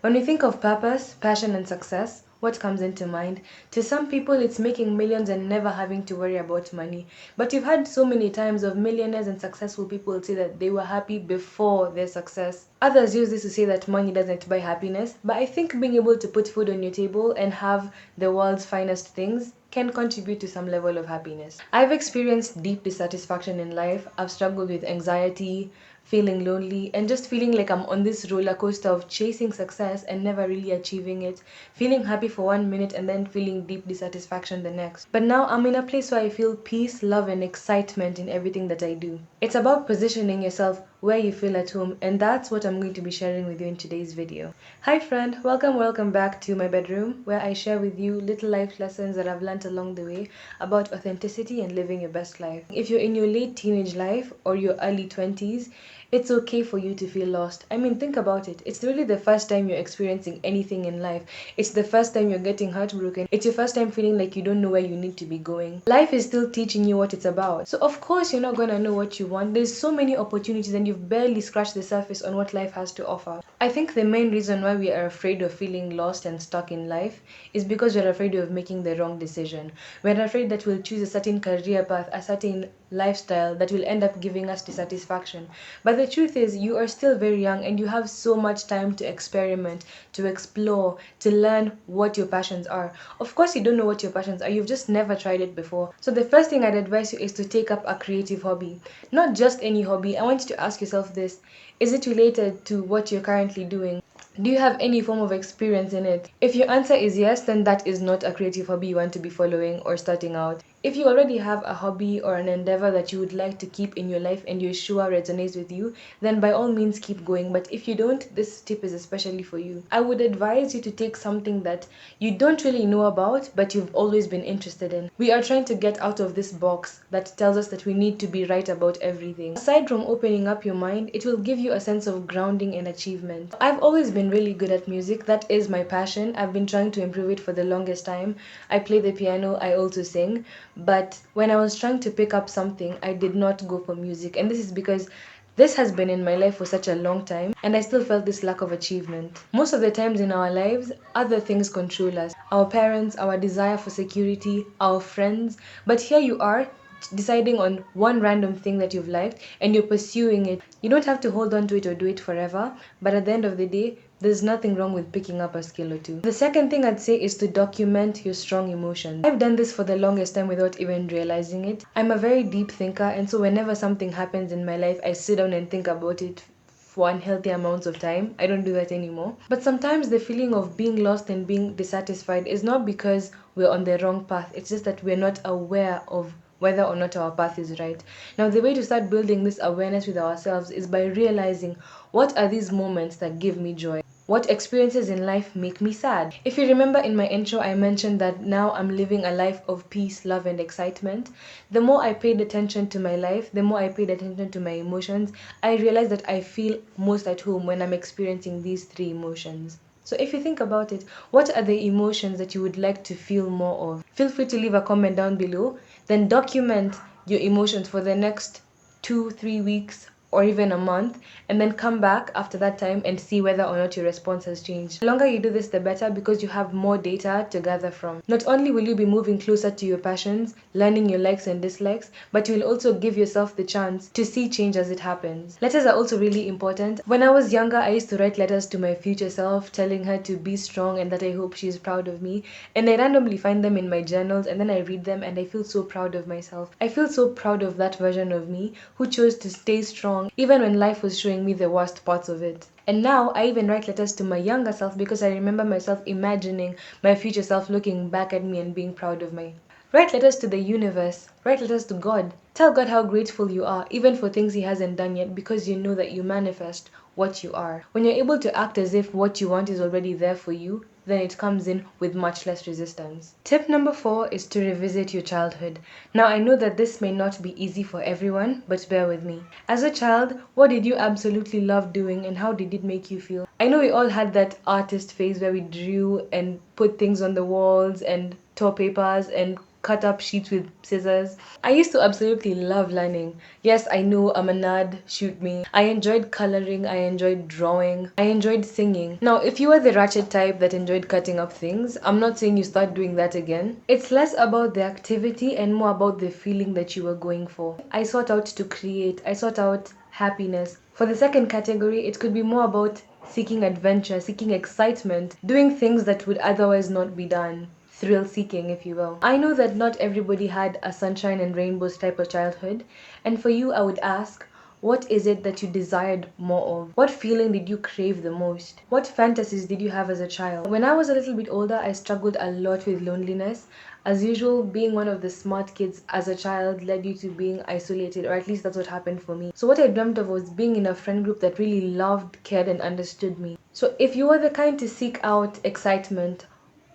When we think of purpose, passion, and success, what comes into mind? To some people, it's making millions and never having to worry about money. But you've had so many times of millionaires and successful people say that they were happy before their success. Others use this to say that money doesn't buy happiness, but I think being able to put food on your table and have the world's finest things can contribute to some level of happiness. I've experienced deep dissatisfaction in life. I've struggled with anxiety, feeling lonely, and just feeling like I'm on this roller coaster of chasing success and never really achieving it, feeling happy for 1 minute and then feeling deep dissatisfaction the next. But now I'm in a place where I feel peace, love, and excitement in everything that I do. It's about positioning yourself where you feel at home, and that's what I'm going to be sharing with you in today's video. Hi friend, welcome back to my bedroom where I share with you little life lessons that I've learned along the way about authenticity and living your best life. If you're in your late teenage life or your early 20s, it's okay for you to feel lost. I mean, think about it. It's really the first time you're experiencing anything in life. It's the first time you're getting heartbroken. It's your first time feeling like you don't know where you need to be going. Life is still teaching you what it's about. So of course you're not gonna know what you want. There's so many opportunities and you've barely scratched the surface on what life has to offer. I think the main reason why we are afraid of feeling lost and stuck in life is because we're afraid of making the wrong decision. We're afraid that we'll choose a certain career path, a certain lifestyle that will end up giving us dissatisfaction. But the truth is, you are still very young and you have so much time to experiment, to explore, to learn what your passions are. Of course, you don't know what your passions are, you've just never tried it before. So the first thing I'd advise you is to take up a creative hobby. Not just any hobby. I want you to ask yourself this: is it related to what you're currently doing? Do you have any form of experience in it? If your answer is yes, then that is not a creative hobby you want to be following or starting out. If you already have a hobby or an endeavor that you would like to keep in your life and you're sure resonates with you, then by all means keep going. But if you don't, this tip is especially for you. I would advise you to take something that you don't really know about, but you've always been interested in. We are trying to get out of this box that tells us that we need to be right about everything. Aside from opening up your mind, it will give you a sense of grounding and achievement. I've always been really good at music. That is my passion. I've been trying to improve it for the longest time. I play the piano, I also sing. But when I was trying to pick up something, I did not go for music. And this is because this has been in my life for such a long time and I still felt this lack of achievement. Most of the times in our lives, other things control us. Our parents, our desire for security, our friends. But here you are deciding on one random thing that you've liked and you're pursuing it. You don't have to hold on to it or do it forever, but at the end of the day, there's nothing wrong with picking up a skill or two. The second thing I'd say is to document your strong emotions. I've done this for the longest time without even realizing it. I'm a very deep thinker, and so whenever something happens in my life, I sit down and think about it for unhealthy amounts of time. I don't do that anymore. But sometimes the feeling of being lost and being dissatisfied is not because we're on the wrong path. It's just that we're not aware of whether or not our path is right. Now, the way to start building this awareness with ourselves is by realizing, what are these moments that give me joy? What experiences in life make me sad? If you remember in my intro, I mentioned that now I'm living a life of peace, love, and excitement. The more I paid attention to my life, the more I paid attention to my emotions, I realized that I feel most at home when I'm experiencing these three emotions. So if you think about it, what are the emotions that you would like to feel more of? Feel free to leave a comment down below. Then document your emotions for the next 2, 3 weeks or even a month, and then come back after that time and see whether or not your response has changed. The longer you do this, the better, because you have more data to gather from. Not only will you be moving closer to your passions, learning your likes and dislikes, but you will also give yourself the chance to see change as it happens. Letters are also really important. When I was younger, I used to write letters to my future self, telling her to be strong and that I hope she's proud of me. And I randomly find them in my journals and then I read them and I feel so proud of myself. I feel so proud of that version of me who chose to stay strong even when life was showing me the worst parts of it. And now I even write letters to my younger self because I remember myself imagining my future self looking back at me and being proud of me. Write letters to the universe. Write letters to God. Tell God how grateful you are, even for things He hasn't done yet, because you know that you manifest what you are. When you're able to act as if what you want is already there for you, then it comes in with much less resistance. Tip number 4 is to revisit your childhood. Now, I know that this may not be easy for everyone, but bear with me. As a child, what did you absolutely love doing and how did it make you feel? I know we all had that artist phase where we drew and put things on the walls and tore papers and cut up sheets with scissors. I used to absolutely love learning. Yes, I know I'm a nerd, shoot me. I enjoyed coloring, I enjoyed drawing, I enjoyed singing. Now, if you were the ratchet type that enjoyed cutting up things, I'm not saying you start doing that again. It's less about the activity and more about the feeling that you were going for. I sought out to create, I sought out happiness. For the second category, it could be more about seeking adventure, seeking excitement, doing things that would otherwise not be done. Thrill seeking, if you will. I know that not everybody had a sunshine and rainbows type of childhood, and for you, I would ask, what is it that you desired more of? What feeling did you crave the most? What fantasies did you have as a child? When I was a little bit older, I struggled a lot with loneliness. As usual, being one of the smart kids as a child led you to being isolated, or at least that's what happened for me. So what I dreamt of was being in a friend group that really loved, cared, and understood me. So if you are the kind to seek out excitement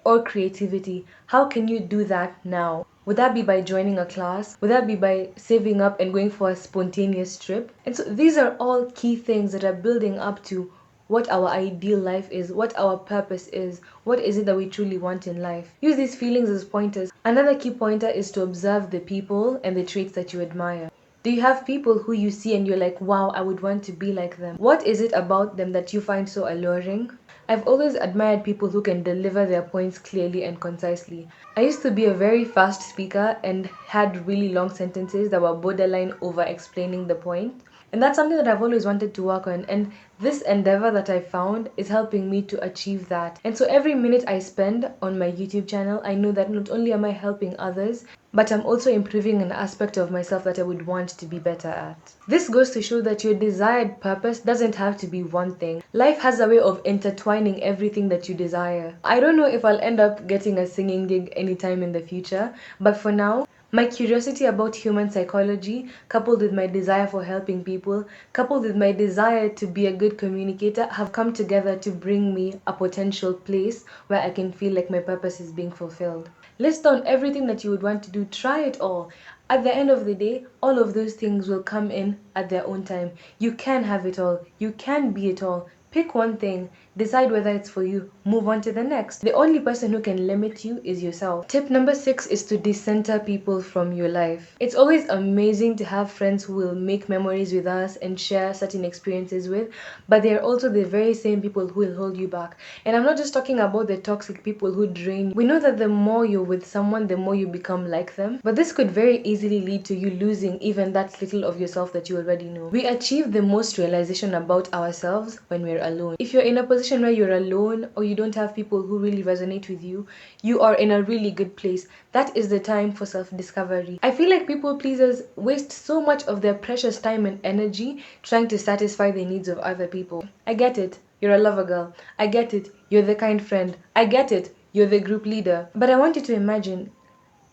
or creativity, how can you do that now? Would that be by joining a class? Would that be by saving up and going for a spontaneous trip? And so these are all key things that are building up to what our ideal life is, what our purpose is, what is it that we truly want in life. Use these feelings as pointers. Another key pointer is to observe the people and the traits that you admire. Do you have people who you see and you're like, wow, I would want to be like them? What is it about them that you find so alluring? I've always admired people who can deliver their points clearly and concisely. I used to be a very fast speaker and had really long sentences that were borderline over explaining the point. And that's something that I've always wanted to work on. And this endeavor that I found is helping me to achieve that. And so every minute I spend on my YouTube channel, I know that not only am I helping others, but I'm also improving an aspect of myself that I would want to be better at. This goes to show that your desired purpose doesn't have to be one thing. Life has a way of intertwining everything that you desire. I don't know if I'll end up getting a singing gig anytime in the future, but for now, my curiosity about human psychology, coupled with my desire for helping people, coupled with my desire to be a good communicator, have come together to bring me a potential place where I can feel like my purpose is being fulfilled. List down everything that you would want to do, try it all. At the end of the day, all of those things will come in at their own time. You can have it all, you can be it all. Pick one thing, decide whether it's for you, move on to the next. The only person who can limit you is yourself. Tip number 6 is to decenter people from your life. It's always amazing to have friends who will make memories with us and share certain experiences with, but they are also the very same people who will hold you back. And I'm not just talking about the toxic people who drain you. We know that the more you're with someone, the more you become like them, but this could very easily lead to you losing even that little of yourself that you already know. We achieve the most realization about ourselves when we're alone. If you're in a position where you're alone or you don't have people who really resonate with you, you are in a really good place. That is the time for self-discovery. I feel like people pleasers waste so much of their precious time and energy trying to satisfy the needs of other people. I get it. You're a lover girl. I get it. You're the kind friend. I get it. You're the group leader. But I want you to imagine,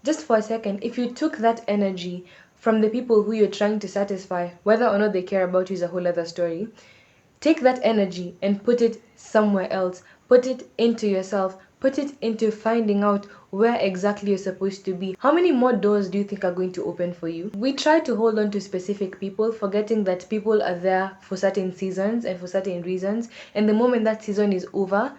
just for a second, if you took that energy from the people who you're trying to satisfy, whether or not they care about you is a whole other story. Take that energy and put it somewhere else. Put it into yourself. Put it into finding out where exactly you're supposed to be. How many more doors do you think are going to open for you? We try to hold on to specific people, forgetting that people are there for certain seasons and for certain reasons. And the moment that season is over,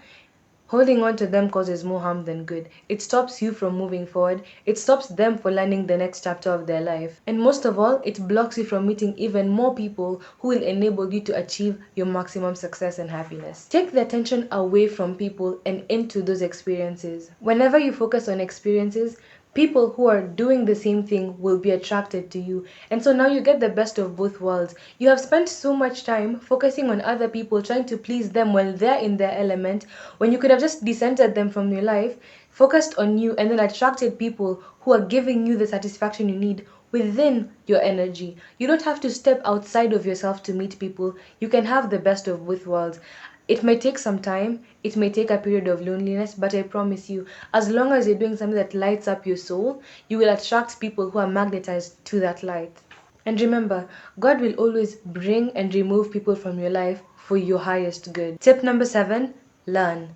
holding on to them causes more harm than good. It stops you from moving forward. It stops them from learning the next chapter of their life. And most of all, it blocks you from meeting even more people who will enable you to achieve your maximum success and happiness. Take the attention away from people and into those experiences. Whenever you focus on experiences, people who are doing the same thing will be attracted to you. And so now you get the best of both worlds. You have spent so much time focusing on other people, trying to please them when they're in their element, when you could have just decentered them from your life, focused on you, and then attracted people who are giving you the satisfaction you need within your energy. You don't have to step outside of yourself to meet people. You can have the best of both worlds. It may take some time, it may take a period of loneliness, but I promise you, as long as you're doing something that lights up your soul, you will attract people who are magnetized to that light. And remember, God will always bring and remove people from your life for your highest good. Tip number 7, learn.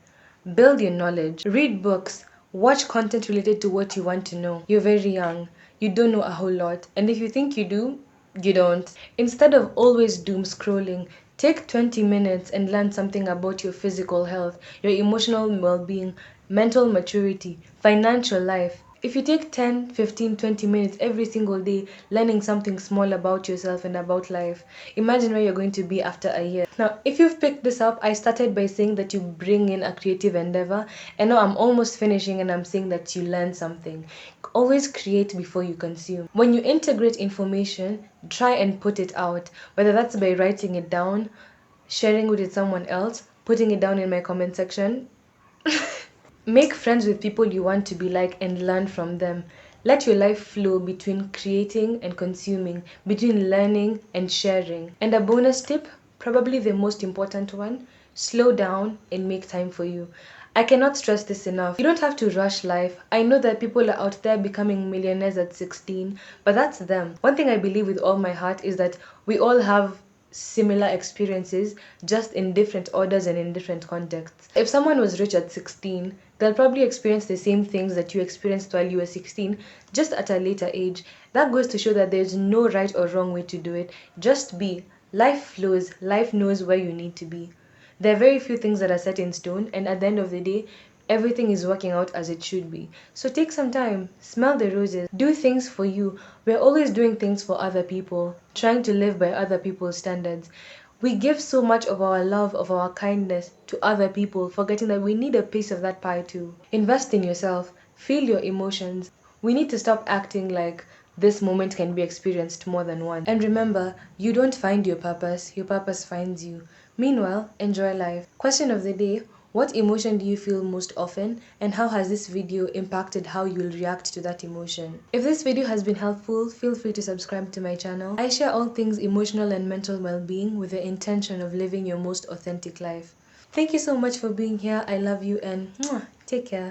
Build your knowledge. Read books. Watch content related to what you want to know. You're very young. You don't know a whole lot. And if you think you do, you don't. Instead of always doom scrolling, take 20 minutes and learn something about your physical health, your emotional well-being, mental maturity, financial life, If you take 10, 15, 20 minutes every single day learning something small about yourself and about life, imagine where you're going to be after a year. Now, if you've picked this up, I started by saying that you bring in a creative endeavor, and now I'm almost finishing and I'm saying that you learn something. Always create before you consume. When you integrate information, try and put it out, whether that's by writing it down, sharing it with someone else, putting it down in my comment section. Make friends with people you want to be like and learn from them. Let your life flow between creating and consuming, between learning and sharing. And a bonus tip, probably the most important one, slow down and make time for you. I cannot stress this enough. You don't have to rush life. I know that people are out there becoming millionaires at 16, but that's them. One thing I believe with all my heart is that we all have similar experiences, just in different orders and in different contexts. If someone was rich at 16, they'll probably experience the same things that you experienced while you were 16, just at a later age. That goes to show that there's no right or wrong way to do it. Just be. Life flows, life knows where you need to be. There are very few things that are set in stone, and at the end of the day, everything is working out as it should be. So take some time, smell the roses, do things for you. We're always doing things for other people, trying to live by other people's standards. We give so much of our love, of our kindness to other people, forgetting that we need a piece of that pie too. Invest in yourself, feel your emotions. We need to stop acting like this moment can be experienced more than once. And remember, you don't find your purpose finds you. Meanwhile, enjoy life. Question of the day: what emotion do you feel most often, and how has this video impacted how you'll react to that emotion? If this video has been helpful, feel free to subscribe to my channel. I share all things emotional and mental well-being with the intention of living your most authentic life. Thank you so much for being here. I love you and take care.